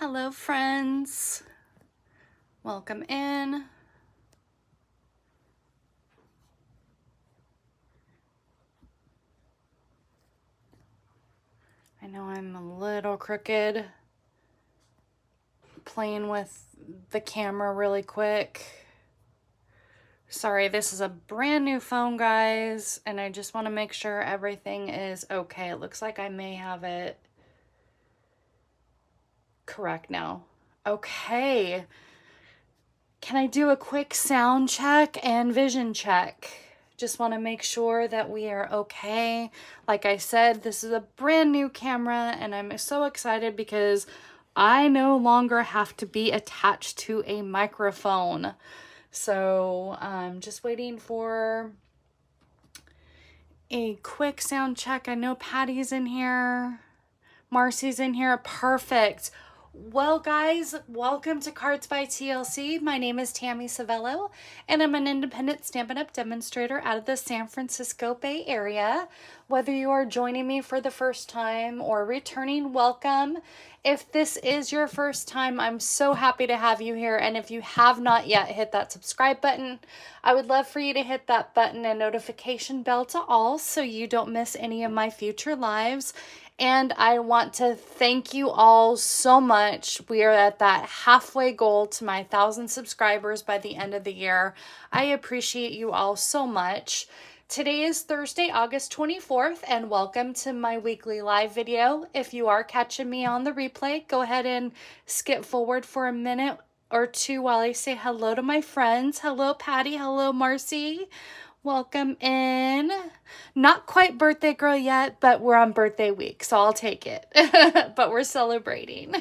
Hello friends, welcome in. I know I'm a little crooked, playing with the camera really quick. Sorry, this is a brand new phone, guys, and I just want to make sure everything is okay. It looks like I may have it correct now. Okay. Can I do a quick sound check and vision check? Just want to make sure that we are okay. Like I said, this is a brand new camera and I'm so excited because I no longer have to be attached to a microphone. So I'm just waiting for a quick sound check. I know Patty's in here. Marcy's in here. Perfect. Well, guys, welcome to Cards by TLC. My name is Tammy Civello, and I'm an independent Stampin' Up! Demonstrator out of the San Francisco Bay Area. Whether you are joining me for the first time or returning, welcome. If this is your first time, I'm so happy to have you here, and if you have not yet hit that subscribe button, I would love for you to hit that button and notification bell to all so you don't miss any of my future lives. And I want to thank you all so much. We are at that halfway goal to my 1,000 subscribers by the end of the year. I appreciate you all so much. Today is Thursday, August 24th, and welcome to my weekly live video. If you are catching me on the replay, go ahead and skip forward for a minute or two while I say hello to my friends. Hello, Patty. Hello, Marcy. Welcome in. Not quite birthday girl yet, but we're on birthday week, so I'll take it. But we're celebrating.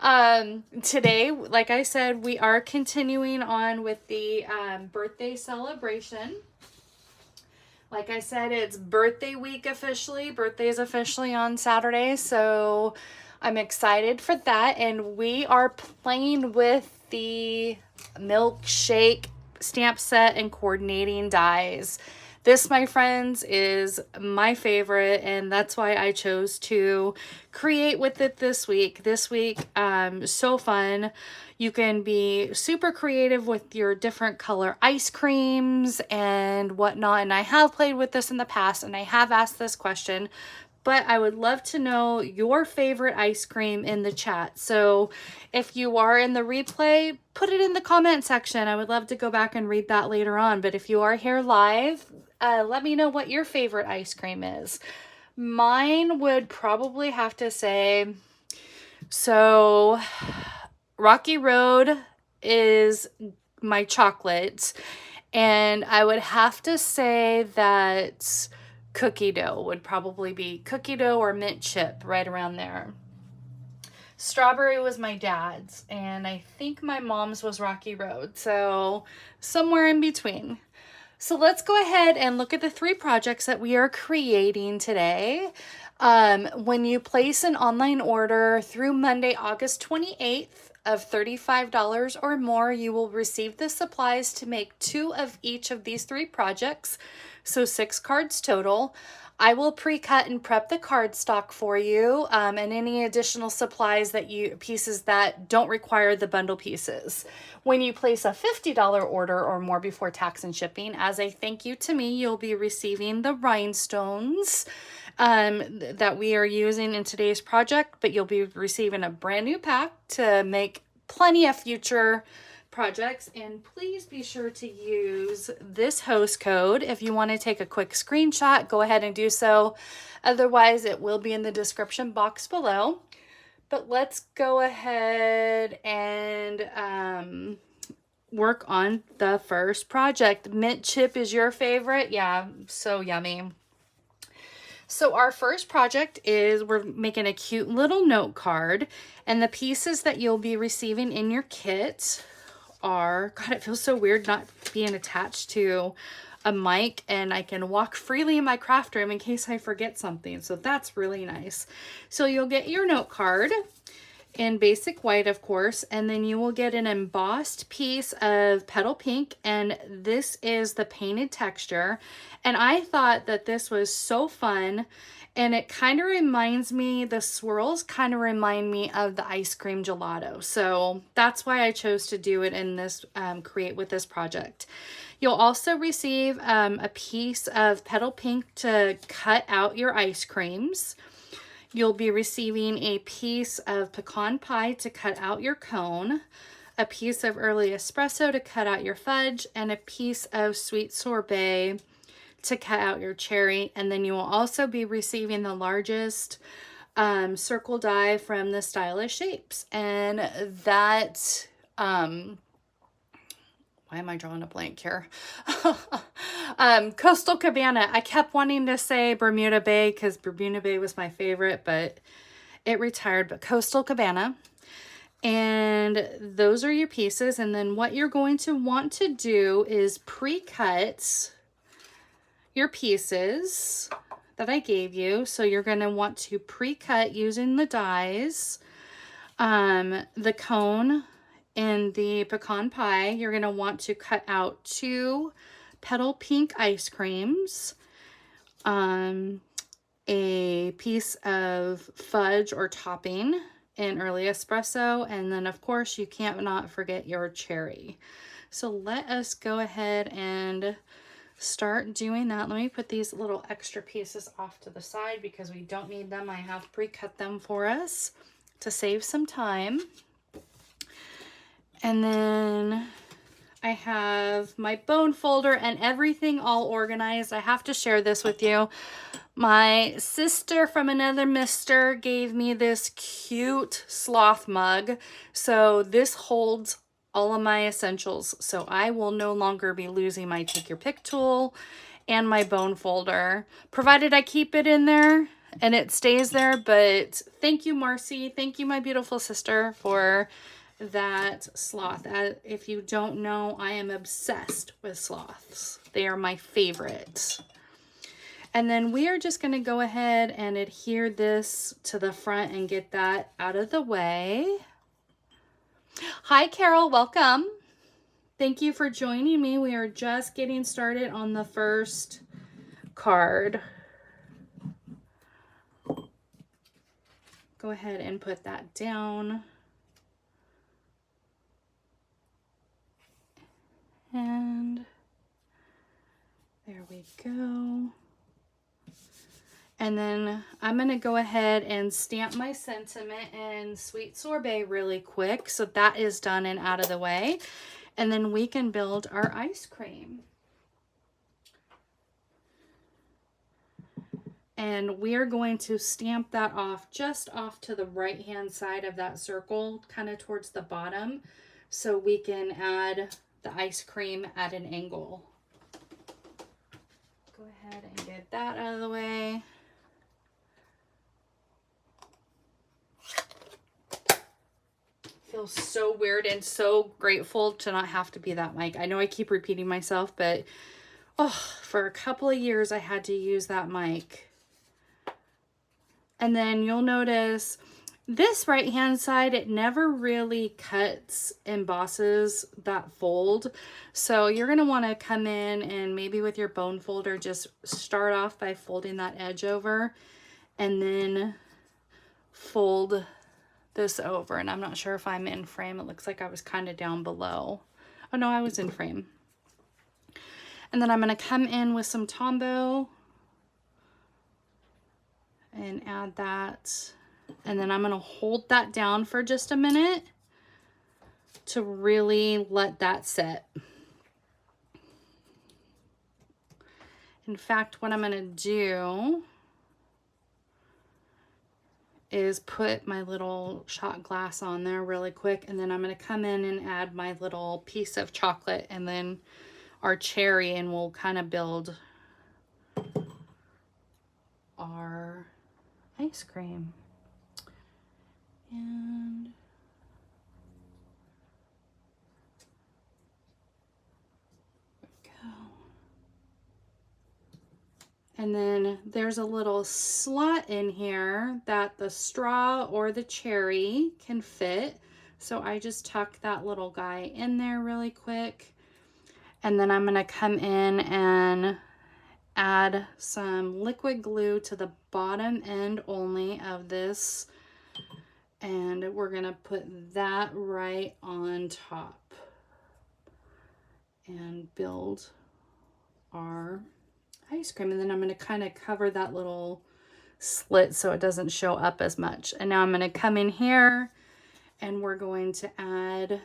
Today, like I said, we are continuing on with the birthday celebration. Like I said, it's birthday week officially. Birthday is officially on Saturday, so I'm excited for that. And we are playing with the Milkshake stamp set and coordinating dies. This, my friends, is my favorite, and that's why I chose to create with it this week. So fun. You can be super creative with your different color ice creams and whatnot. And I have played with this in the past, and I have asked this question, but I would love to know your favorite ice cream in the chat. So if you are in the replay, put it in the comment section. I would love to go back and read that later on. But if you are here live, let me know what your favorite ice cream is. Mine would probably have to say, so Rocky Road is my chocolate. And I would have to say that cookie dough would probably be cookie dough or mint chip, right around there. Strawberry was my dad's, and I think my mom's was Rocky Road, so somewhere in between. So let's go ahead and look at the 3 projects that we are creating today. When you place an online order through Monday, August 28th of $35 or more, you will receive the supplies to make 2 of each of these 3 projects, so 6 cards total. I will pre-cut and prep the cardstock for you, and any additional supplies pieces that don't require the bundle pieces. When you place a $50 order or more before tax and shipping, as a thank you to me, you'll be receiving the rhinestones that we are using in today's project, but you'll be receiving a brand new pack to make plenty of future projects. And please be sure to use this host code. If you want to take a quick screenshot, go ahead and do so. Otherwise, it will be in the description box below. But let's go ahead and work on the first project. Mint chip is your favorite? Yeah, so yummy. So our first project is we're making a cute little note card, and the pieces that you'll be receiving in your kit are, God, it feels so weird not being attached to a mic, and I can walk freely in my craft room in case I forget something. So that's really nice. So you'll get your note card. in basic white, of course, and then you will get an embossed piece of petal pink, and this is the painted texture. And I thought that this was so fun, and it kind of reminds me, the swirls kind of remind me of the ice cream gelato. So that's why I chose to do it in this, create with this project. You'll also receive a piece of petal pink to cut out your ice creams. You'll be receiving a piece of pecan pie to cut out your cone, a piece of early espresso to cut out your fudge, and a piece of sweet sorbet to cut out your cherry. And then you will also be receiving the largest circle die from the Stylish Shapes. And that, why am I drawing a blank here? Coastal Cabana. I kept wanting to say Bermuda Bay because Bermuda Bay was my favorite, but it retired. But Coastal Cabana. And those are your pieces. And then what you're going to want to do is pre-cut your pieces that I gave you. So you're going to want to pre-cut using the dies. The cone and the pecan pie, you're going to want to cut out 2 petal pink ice creams, a piece of fudge or topping in early espresso, and then of course you can't not forget your cherry. So let us go ahead and start doing that. Let me put these little extra pieces off to the side because we don't need them. I have pre-cut them for us to save some time. And then I have my bone folder and everything all organized. I have to share this with you. My sister from another mister gave me this cute sloth mug. So this holds all of my essentials. So I will no longer be losing my take your pick tool and my bone folder, provided I keep it in there and it stays there. But thank you, Marcy. Thank you, my beautiful sister, for that sloth. If you don't know, I am obsessed with sloths. They are my favorite. And then we are just going to go ahead and adhere this to the front and get that out of the way. Hi, Carol. Welcome. Thank you for joining me. We are just getting started on the first card. Go ahead and put that down. And there we go. And then I'm going to go ahead and stamp my sentiment in Sweet Sorbet really quick. So that is done and out of the way. And then we can build our ice cream. And we are going to stamp that off just off to the right hand side of that circle, kind of towards the bottom, so we can add the ice cream at an angle. Go ahead and get that out of the way. Feels so weird and so grateful to not have to be that mic. I know I keep repeating myself, but for a couple of years I had to use that mic. And then you'll notice this right hand side, it never really cuts, embosses that fold. So you're going to want to come in and maybe with your bone folder, just start off by folding that edge over and then fold this over. And I'm not sure if I'm in frame. It looks like I was kind of down below. Oh no, I was in frame. And then I'm going to come in with some Tombow and add that. And then I'm going to hold that down for just a minute to really let that set. In fact, what I'm going to do is put my little shot glass on there really quick, and then I'm going to come in and add my little piece of chocolate and then our cherry, and we'll kind of build our ice cream. And there we go. And then there's a little slot in here that the straw or the cherry can fit. So I just tuck that little guy in there really quick. And then I'm gonna come in and add some liquid glue to the bottom end only of this. And we're gonna put that right on top and build our ice cream. And then I'm gonna kind of cover that little slit so it doesn't show up as much. And now I'm gonna come in here and we're going to add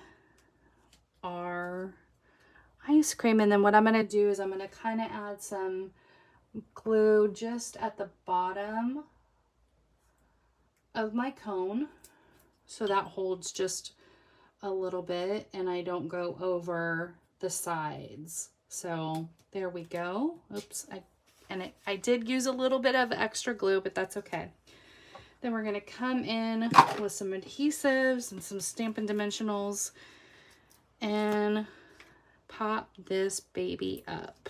our ice cream. And then what I'm gonna do is I'm gonna kind of add some glue just at the bottom of my cone, so that holds just a little bit and I don't go over the sides. So there we go. Oops, I did use a little bit of extra glue, but that's okay. Then we're gonna come in with some adhesives and some Stampin' Dimensionals and pop this baby up.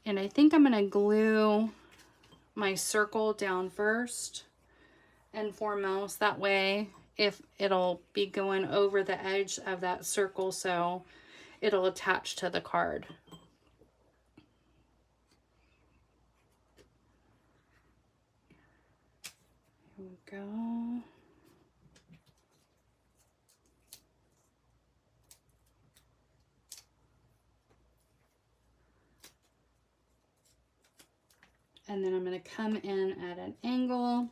And I think I'm gonna glue my circle down first and foremost. That way, if it'll be going over the edge of that circle, so it'll attach to the card. Here we go. And then I'm going to come in at an angle,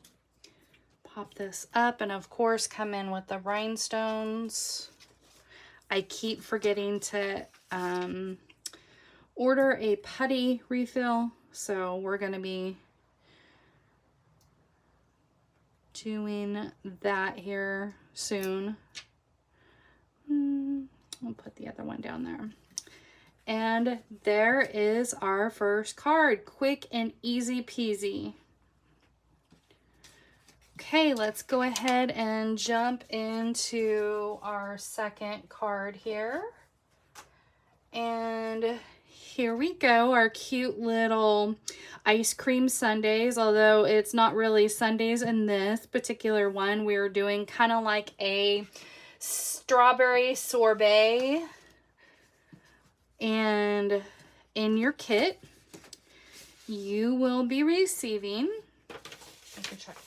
pop this up, and of course come in with the rhinestones. I keep forgetting to order a putty refill, so we're going to be doing that here soon. I'll put the other one down there. And there is our first card. Quick and easy peasy. Okay, let's go ahead and jump into our second card here. And here we go, our cute little ice cream sundaes. Although it's not really sundaes in this particular one. We're doing kind of like a strawberry sorbet. And in your kit, you will be receiving, I can try to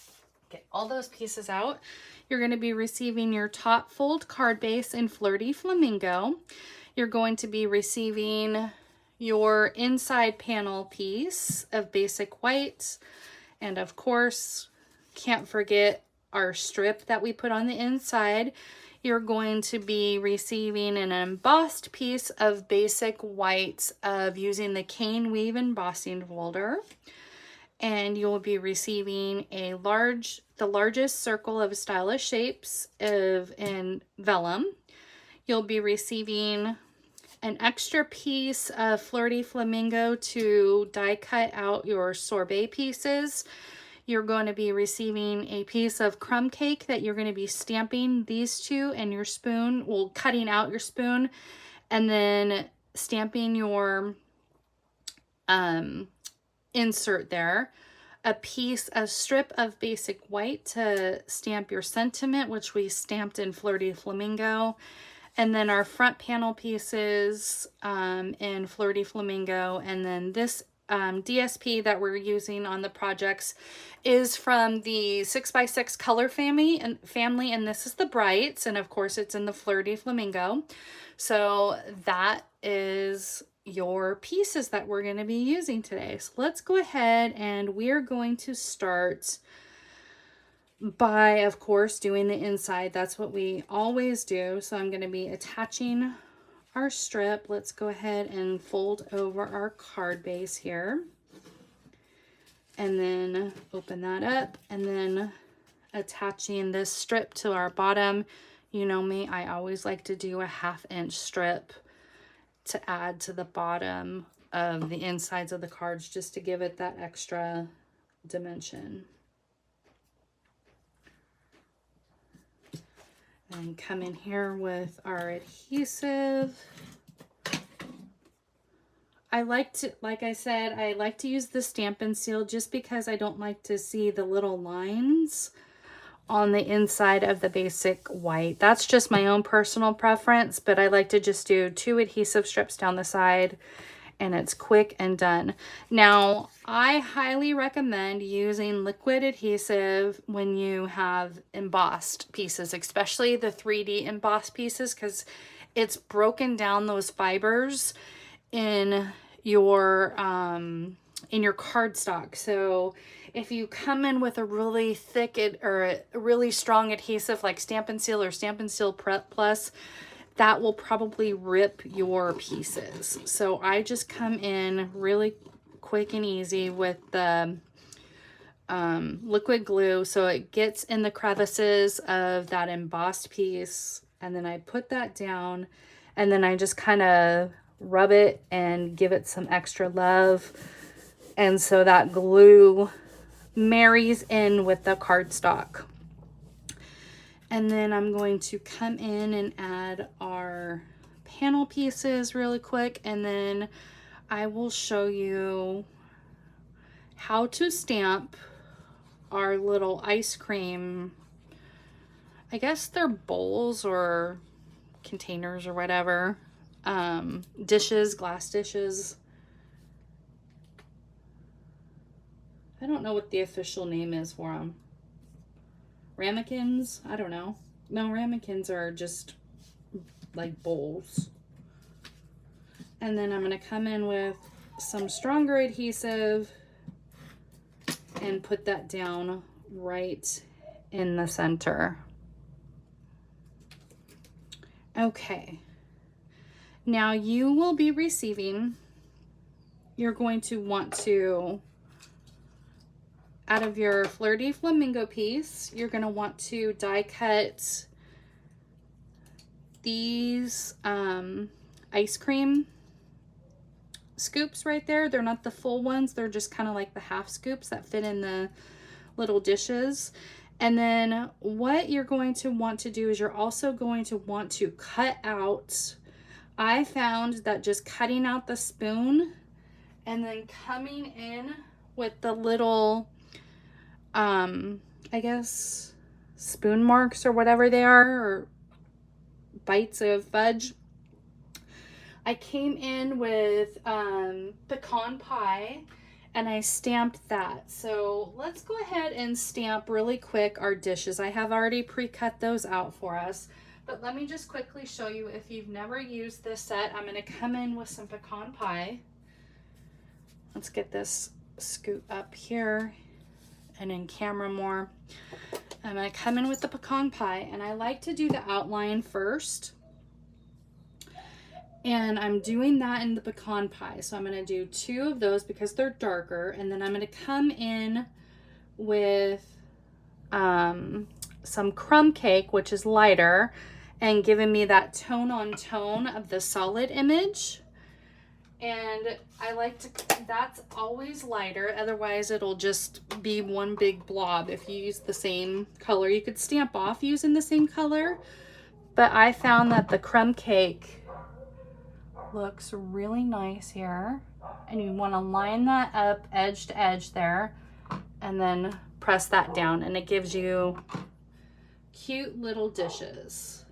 get all those pieces out. You're going to be receiving your top fold card base in Flirty Flamingo. You're going to be receiving your inside panel piece of basic white. And of course, can't forget our strip that we put on the inside. You're going to be receiving an embossed piece of basic white of using the cane weave embossing folder. And you'll be receiving the largest circle of stylish shapes in vellum. You'll be receiving an extra piece of Flirty Flamingo to die cut out your sorbet pieces. You're going to be receiving a piece of crumb cake that you're going to be stamping these two and your spoon, well, cutting out your spoon, and then stamping your insert there. A strip of basic white to stamp your sentiment, which we stamped in Flirty Flamingo. And then our front panel pieces in Flirty Flamingo. And then this DSP that we're using on the projects is from the 6x6 color family, and this is the Brights, and of course it's in the Flirty Flamingo. So that is your pieces that we're going to be using today. So let's go ahead and we're going to start by, of course, doing the inside. That's what we always do. So I'm going to be attaching our strip. Let's go ahead and fold over our card base here. And then open that up and then attaching this strip to our bottom. You know me, I always like to do a 1/2 inch strip to add to the bottom of the insides of the cards just to give it that extra dimension. And come in here with our adhesive. I like to, like I said, I like to use the Stampin' Seal just because I don't like to see the little lines on the inside of the basic white. That's just my own personal preference, but I like to just do 2 adhesive strips down the side, and it's quick and done. Now, I highly recommend using liquid adhesive when you have embossed pieces, especially the 3D embossed pieces, because it's broken down those fibers in your cardstock. So if you come in with a really thick or a really strong adhesive like Stampin' Seal or Stampin' Seal Plus, that will probably rip your pieces. So I just come in really quick and easy with the liquid glue so it gets in the crevices of that embossed piece, and then I put that down, and then I just kind of rub it and give it some extra love, and so that glue marries in with the cardstock. And then I'm going to come in and add our panel pieces really quick, and then I will show you how to stamp our little ice cream, I guess they're bowls or containers or whatever, dishes, glass dishes. I don't know what the official name is for them. Ramekins? I don't know. No, ramekins are just like bowls. And then I'm going to come in with some stronger adhesive and put that down right in the center. Okay. Now you will be receiving, you're going to want to, out of your Flirty Flamingo piece, you're going to want to die cut these ice cream scoops right there. They're not the full ones, they're just kind of like the half scoops that fit in the little dishes. And then what you're going to want to do is you're also going to want to cut out, I found that just cutting out the spoon and then coming in with the little I guess spoon marks or whatever they are, or bites of fudge. I came in with pecan pie and I stamped that. So let's go ahead and stamp really quick our dishes. I have already pre-cut those out for us, but let me just quickly show you. If you've never used this set, I'm going to come in with some pecan pie. Let's get this scoot up here and in camera more. I'm going to come in with the pecan pie, and I like to do the outline first. And I'm doing that in the pecan pie. So I'm going to do 2 of those because they're darker. And then I'm going to come in with some crumb cake, which is lighter, and giving me that tone on tone of the solid image. And I like to, that's always lighter. Otherwise it'll just be one big blob if you use the same color. You could stamp off using the same color, but I found that the crumb cake looks really nice here, and you want to line that up edge to edge there and then press that down, and it gives you cute little dishes.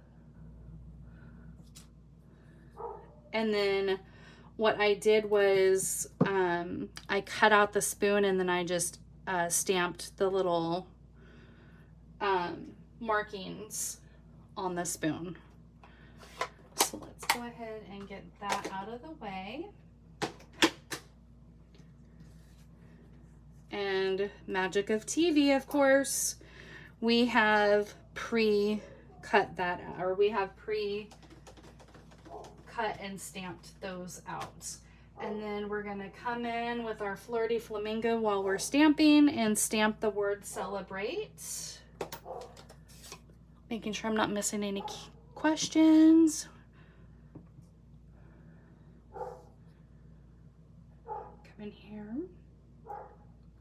And then what I did was I cut out the spoon, and then I just stamped the little markings on the spoon. So let's go ahead and get that out of the way. And magic of TV, of course, we have pre-cut that, or we have pre-cut and stamped those out. And then we're going to come in with our Flirty Flamingo while we're stamping and stamp the word celebrate. Making sure I'm not missing any questions. In here,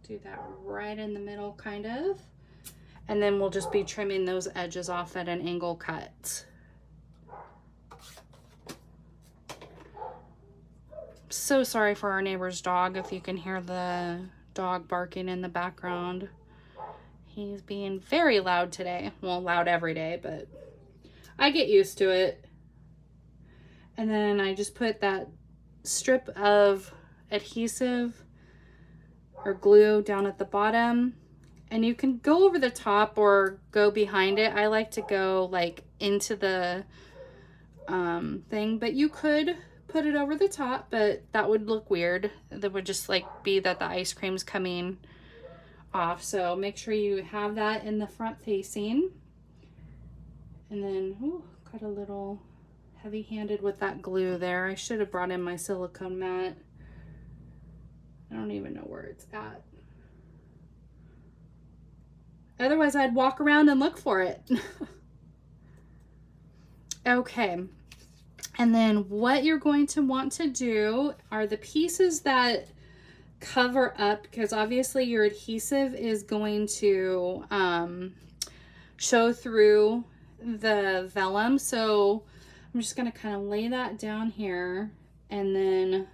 do that right in the middle kind of, And then we'll just be trimming those edges off at an angle cut. So sorry for our neighbor's dog if you can hear the dog barking in the background. He's being very loud today. Well, loud every day, but I get used to it. And then I just put that strip of adhesive or glue down at the bottom. And you can go over the top or go behind it. I like to go like into the thing, but you could put it over the top, but that would look weird. That would just like be that the ice cream's coming off. So make sure you have that in the front facing. And then, ooh, got a little heavy-handed with that glue there. I should have brought in my silicone mat. I don't even know where it's at. Otherwise, I'd walk around and look for it. Okay. And then what you're going to want to do are the pieces that cover up, because obviously your adhesive is going to show through the vellum. So I'm just going to kind of lay that down here and then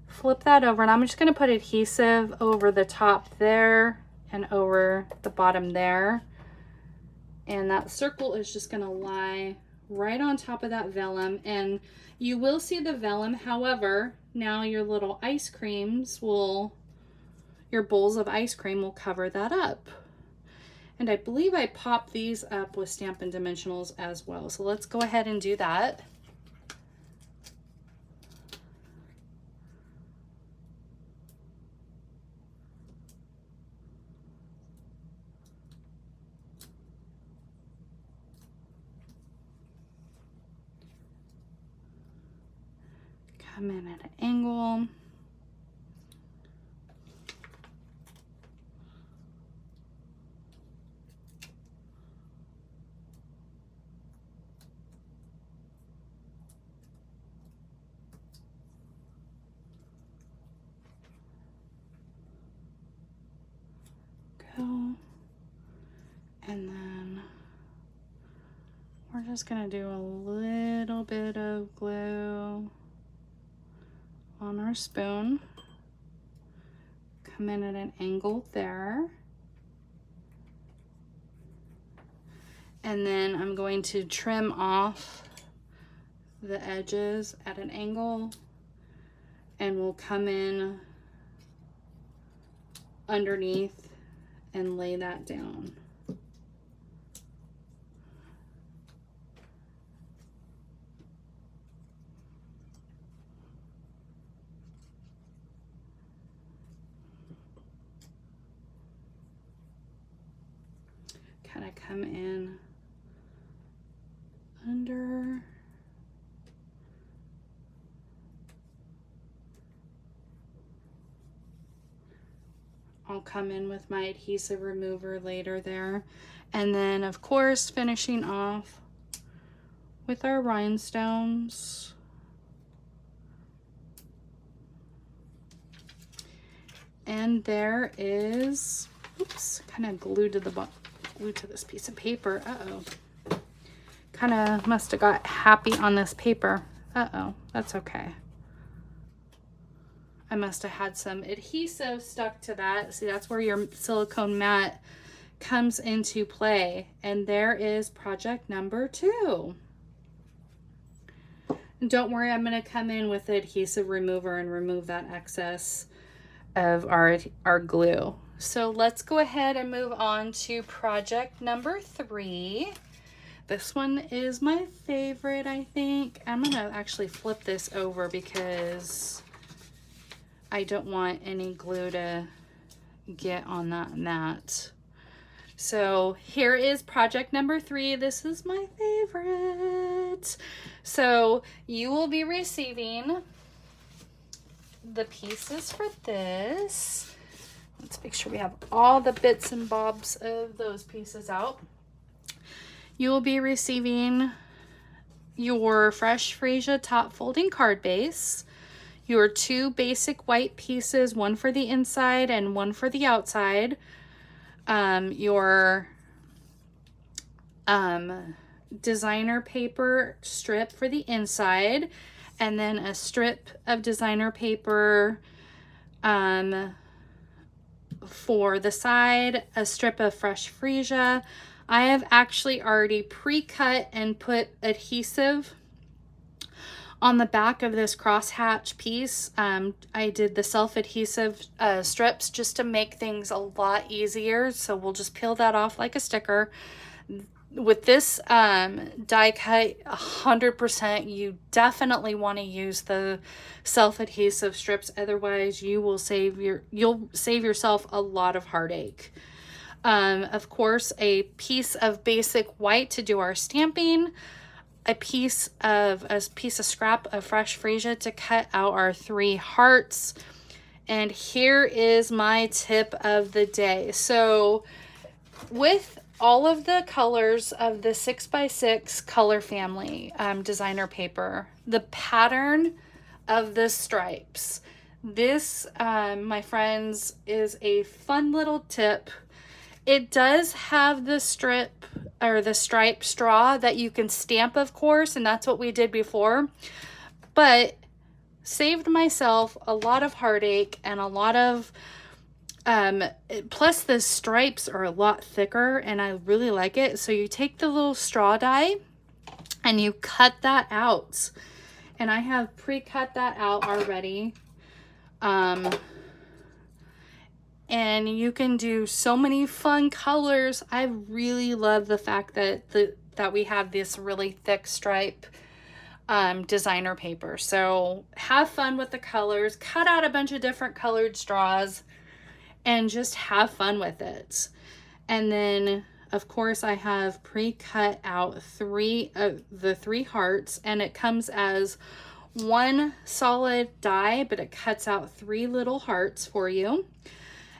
flip that over. And I'm just going to put adhesive over the top there and over the bottom there. And that circle is just going to lie right on top of that vellum. And you will see the vellum. However, now your little ice creams will, your bowls of ice cream will cover that up. And I believe I popped these up with Stampin' Dimensionals as well. So let's go ahead and do that. Come in at an angle. Go. And then we're just gonna do a little bit of glue on our spoon. Come in at an angle there. And then I'm going to trim off the edges at an angle, and we'll come in underneath and lay that down. Kind of come in under. I'll come in with my adhesive remover later there. And then of course finishing off with our rhinestones. And there is, oops, kind of glued to the glue to this piece of paper. Uh-oh. Kind of must have got happy on this paper. Uh-oh, that's okay. I must have had some adhesive stuck to that. See, that's where your silicone mat comes into play. And there is project number 2. And don't worry, I'm going to come in with the adhesive remover and remove that excess of our glue. So let's go ahead and move on to project number 3. This one is my favorite, I think. I'm going to actually flip this over because I don't want any glue to get on that mat. So here is project number 3. This is my favorite. So you will be receiving the pieces for this. Let's make sure we have all the bits and bobs of those pieces out. You will be receiving your Fresh Freesia top folding card base, your 2 basic white pieces, one for the inside and one for the outside, your designer paper strip for the inside, and then a strip of designer paper for the side, a strip of fresh freesia. I have actually already pre-cut and put adhesive on the back of this crosshatch piece. I did the self-adhesive strips just to make things a lot easier. So we'll just peel that off like a sticker. With this die cut, 100%, you definitely want to use the self-adhesive strips. Otherwise, you'll save yourself a lot of heartache. Of course, a piece of basic white to do our stamping, a piece of scrap of fresh freesia to cut out our 3 hearts. And here is my tip of the day. So with all of the colors of the 6x6 color family designer paper, the pattern of the stripes, this, my friends, is a fun little tip. It does have the strip or the stripe straw that you can stamp, of course, and that's what we did before, but saved myself a lot of heartache and a lot of plus the stripes are a lot thicker and I really like it. So you take the little straw die and you cut that out, and I have pre-cut that out already. And you can do so many fun colors. I really love the fact that that we have this really thick stripe designer paper. So have fun with the colors, cut out a bunch of different colored straws, and just have fun with it. And then, of course, I have pre-cut out the 3 hearts, and it comes as 1 solid die, but it cuts out 3 little hearts for you.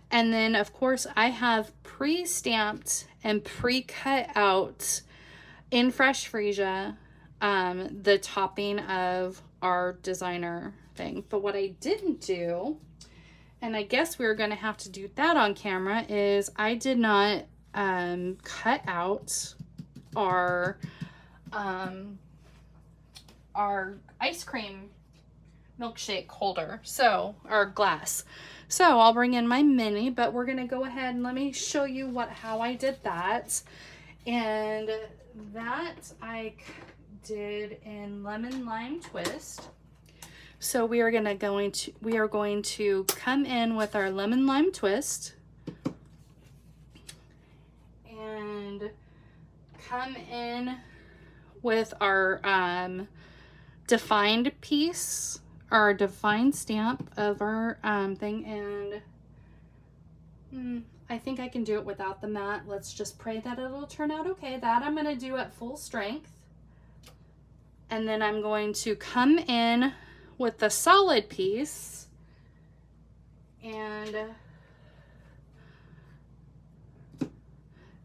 And then, of course, I have pre-stamped and pre-cut out in fresh freesia the topping of our designer thing. But what I didn't do, and I guess we're going to have to do that on camera, is I did not cut out our ice cream milkshake holder, so our glass. So I'll bring in my mini, but we're going to go ahead and let me show you how I did that. And that I did in lemon lime twist. So we are going to come in with our lemon lime twist and come in with our defined piece, our defined stamp of our thing, and I think I can do it without the mat. Let's just pray that it'll turn out okay. That I'm going to do at full strength, and then I'm going to come in with the solid piece and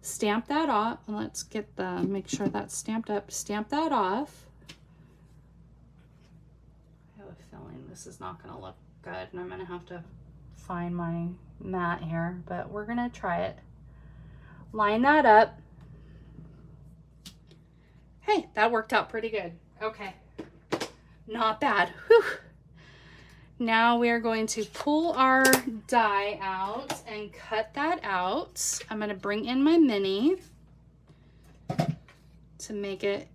stamp that off. Let's make sure that's stamped up. Stamp that off. I have a feeling this is not going to look good, and I'm going to have to find my mat here, but we're going to try it. Line that up. Hey, that worked out pretty good. Okay. Not bad. Whew. Now we are going to pull our die out and cut that out. I'm going to bring in my mini to make it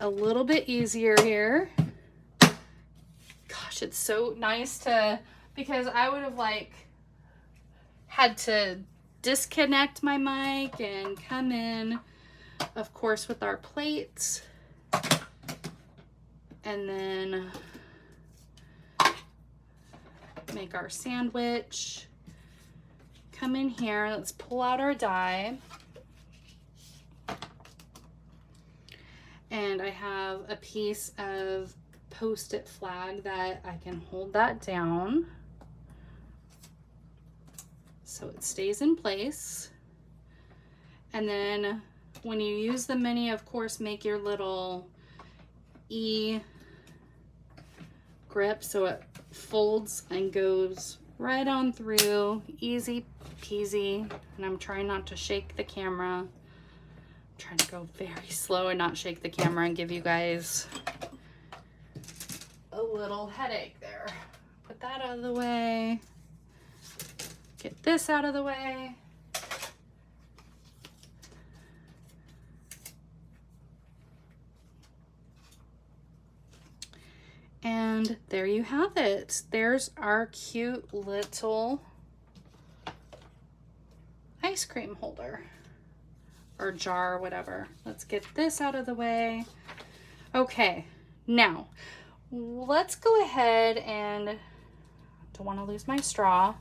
a little bit easier here. Gosh, it's so nice because I would have had to disconnect my mic and come in, of course, with our plates. And then make our sandwich. Come in here, let's pull out our die. And I have a piece of Post-it flag that I can hold that down so it stays in place. And then when you use the mini, of course, make your little E grip so it folds and goes right on through, easy peasy. And I'm trying not to shake the camera. I'm trying to go very slow and not shake the camera and give you guys a little headache there. Put that out of the way. Get this out of the way. And there you have it. There's our cute little ice cream holder or jar or whatever. Let's get this out of the way. Okay, now let's go ahead and, don't want to lose my straw.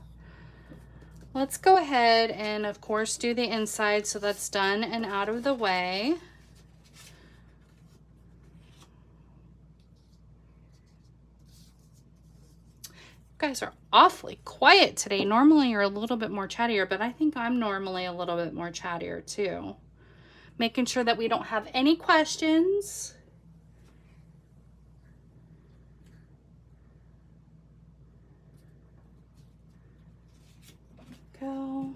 Let's go ahead and of course do the inside, so that's done and out of the way. You guys are awfully quiet today. Normally you're a little bit more chattier, but I think I'm normally a little bit more chattier too. Making sure that we don't have any questions. Go.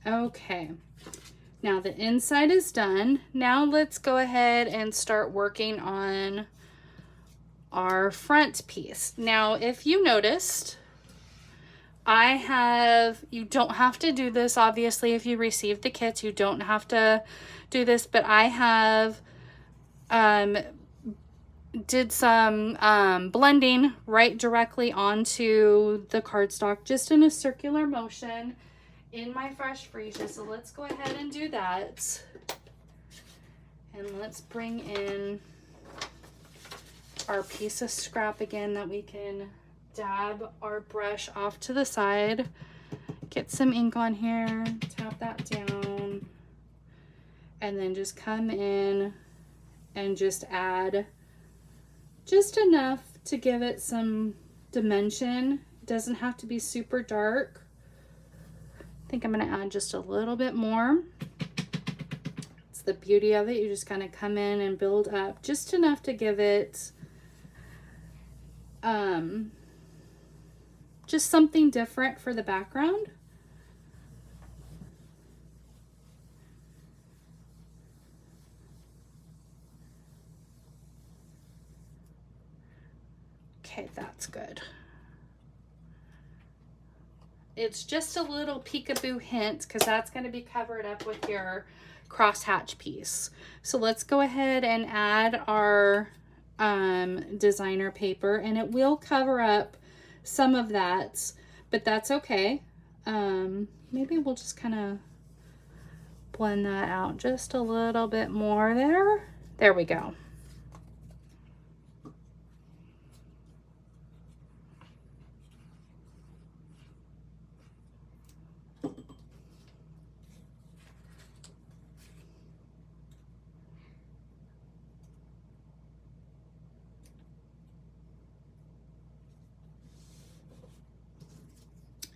Okay, now the inside is done. Now let's go ahead and start working on our front piece. Now, if you noticed, you don't have to do this, obviously, if you received the kits, you don't have to do this, but I have did some blending right directly onto the cardstock, just in a circular motion in my fresh freesia. So let's go ahead and do that. And let's bring in our piece of scrap again that we can dab our brush off to the side. Get some ink on here, tap that down, and then just come in and just add just enough to give it some dimension. It doesn't have to be super dark. I think I'm going to add just a little bit more. It's the beauty of it. You just kind of come in and build up just enough to give it just something different for the background. Okay, that's good. It's just a little peekaboo hint because that's going to be covered up with your crosshatch piece. So let's go ahead and add our designer paper, and it will cover up some of that, but that's okay. Maybe we'll just kind of blend that out just a little bit more there. There we go.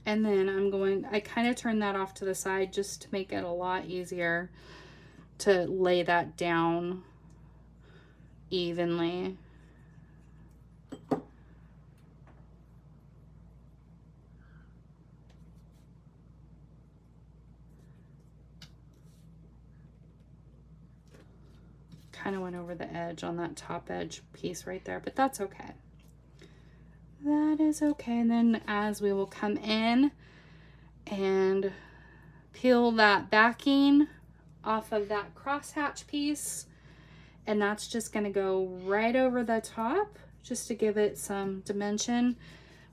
And then I kind of turn that off to the side just to make it a lot easier to lay that down evenly. Kind of went over the edge on that top edge piece right there, but that's okay. That is okay. And then as we will come in and peel that backing off of that crosshatch piece, and that's just going to go right over the top just to give it some dimension.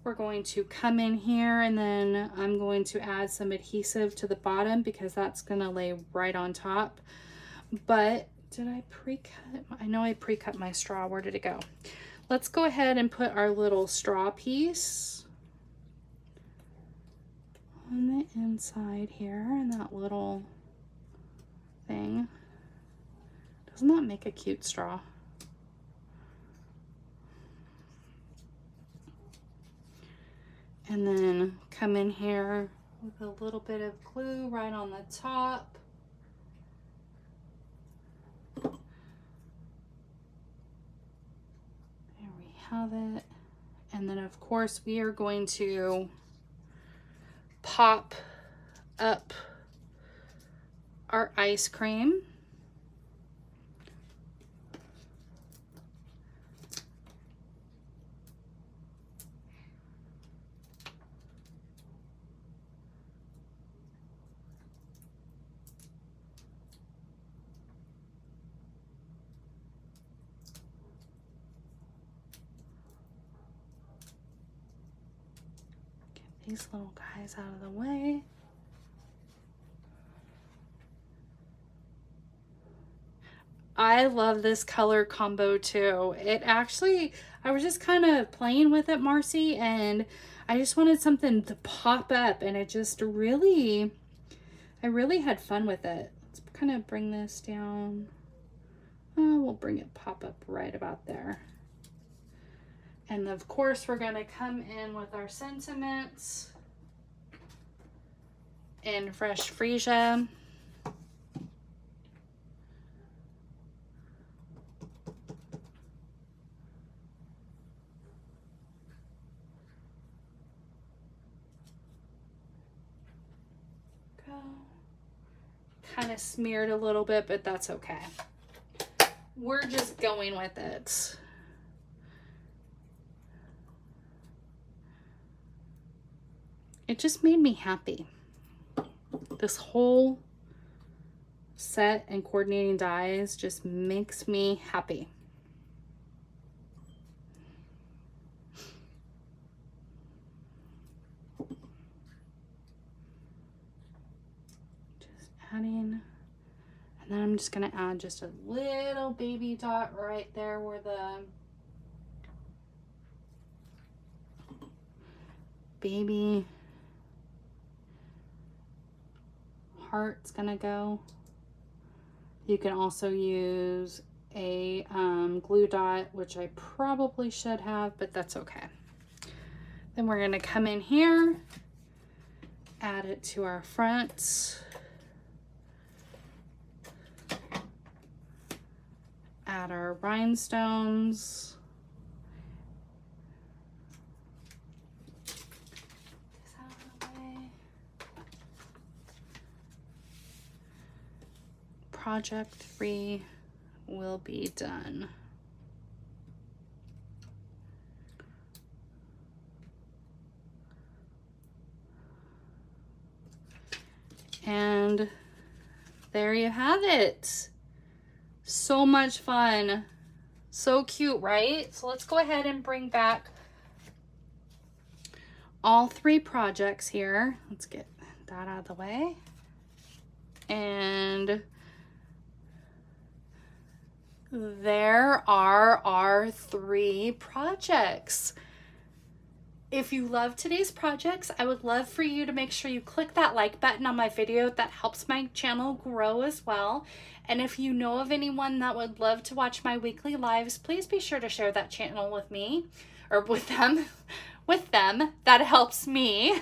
We're going to come in here, and then I'm going to add some adhesive to the bottom because that's going to lay right on top. But did I pre-cut? I know I pre-cut my straw. Where did it go? Let's go ahead and put our little straw piece on the inside here, and that little thing. Doesn't that make a cute straw? And then come in here with a little bit of glue right on the top. have it. And then of course we are going to pop up our ice cream. These little guys out of the way. I love this color combo too. It actually, I was just kind of playing with it, Marcy, and I just wanted something to pop up, and it just really, I really had fun with it. Let's kind of bring this down. Oh, we'll bring it pop up right about there. And of course, we're going to come in with our sentiments in Fresh Freesia. Go. Kind of smeared a little bit, but that's okay. We're just going with it. It just made me happy. This whole set and coordinating dies just makes me happy. Just adding, and then I'm just gonna add just a little baby dot right there where the baby heart's gonna go. You can also use a glue dot, which I probably should have, but that's okay. Then we're gonna come in here, add it to our front, add our rhinestones. Project 3 will be done. And there you have it. So much fun. So cute, right? So let's go ahead and bring back all 3 projects here. Let's get that out of the way. And there are our 3 projects. If you love today's projects, I would love for you to make sure you click that like button on my video. That helps my channel grow as well. And if you know of anyone that would love to watch my weekly lives, please be sure to share that channel with me, or with them. That helps me.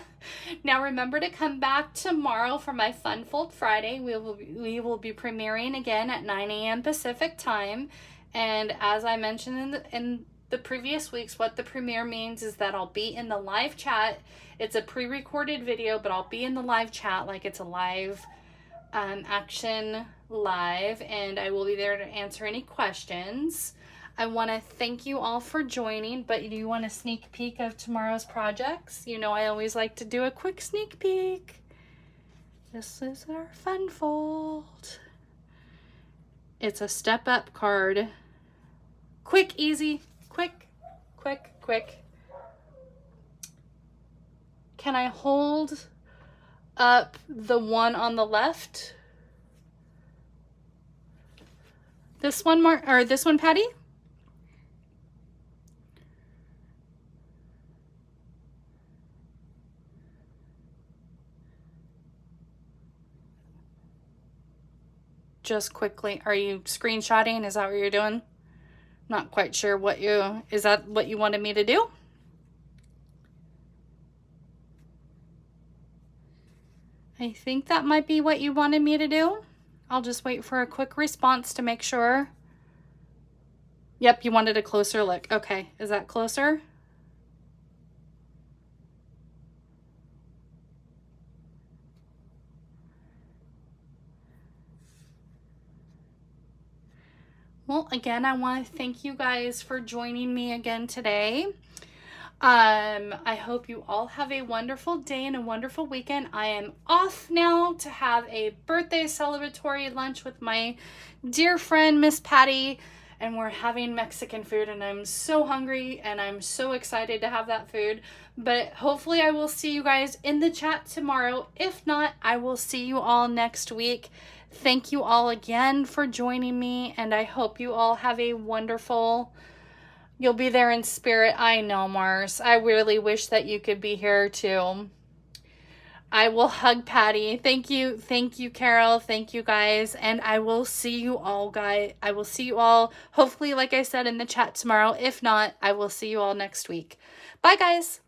Now remember to come back tomorrow for my Fun Fold Friday. We will be premiering again at 9 a.m. Pacific time. And as I mentioned in the previous weeks, what the premiere means is that I'll be in the live chat. It's a pre-recorded video, but I'll be in the live chat like it's a live action live, and I will be there to answer any questions. I want to thank you all for joining, but do you want a sneak peek of tomorrow's projects? You know I always like to do a quick sneak peek. This is our Fun Fold. It's a Step Up card. Quick, easy, quick. Can I hold up the one on the left? This one, this one, Patty? Just quickly, are you screenshotting? Is that what you're doing? Not quite sure what is that what you wanted me to do? I think that might be what you wanted me to do. I'll just wait for a quick response to make sure. Yep, you wanted a closer look. Okay, is that closer? Well, again, I want to thank you guys for joining me again today. I hope you all have a wonderful day and a wonderful weekend. I am off now to have a birthday celebratory lunch with my dear friend, Miss Patty, and we're having Mexican food, and I'm so hungry and I'm so excited to have that food. But hopefully I will see you guys in the chat tomorrow. If not, I will see you all next week. Thank you all again for joining me, and I hope you all have a wonderful... You'll be there in spirit. I know, Mars. I really wish that you could be here too. I will hug Patty. Thank you, Carol. Thank you, guys. And I will see you all, guys. I will see you all, hopefully, like I said, in the chat tomorrow. If not, I will see you all next week. Bye, guys.